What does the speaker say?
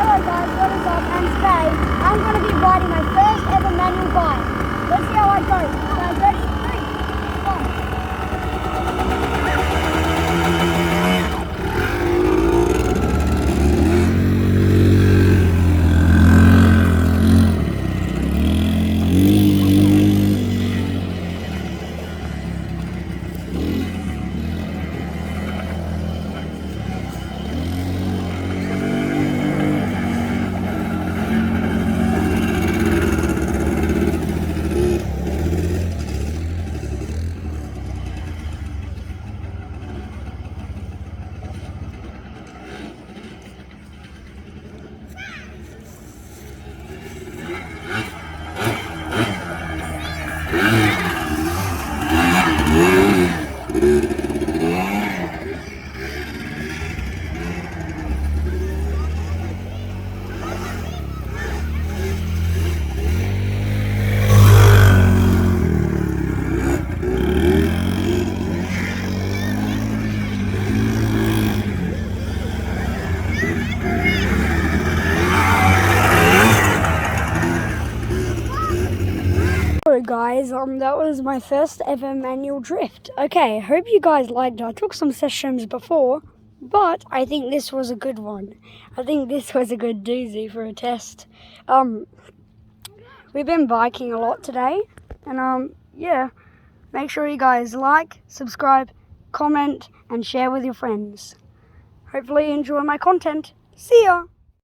Hello guys, what is up? And today I'm going to be riding my first ever manual bike. Let's see how I go. Guys, ready? 3. Hello guys, that was my first ever manual drift. Okay, hope you guys liked it. I took some sessions before, but I think this was a good one. I think this was a good doozy for a test. We've been biking a lot today, and yeah, make sure you guys like, subscribe, comment, and share with your friends. Hopefully you enjoy my content. See ya!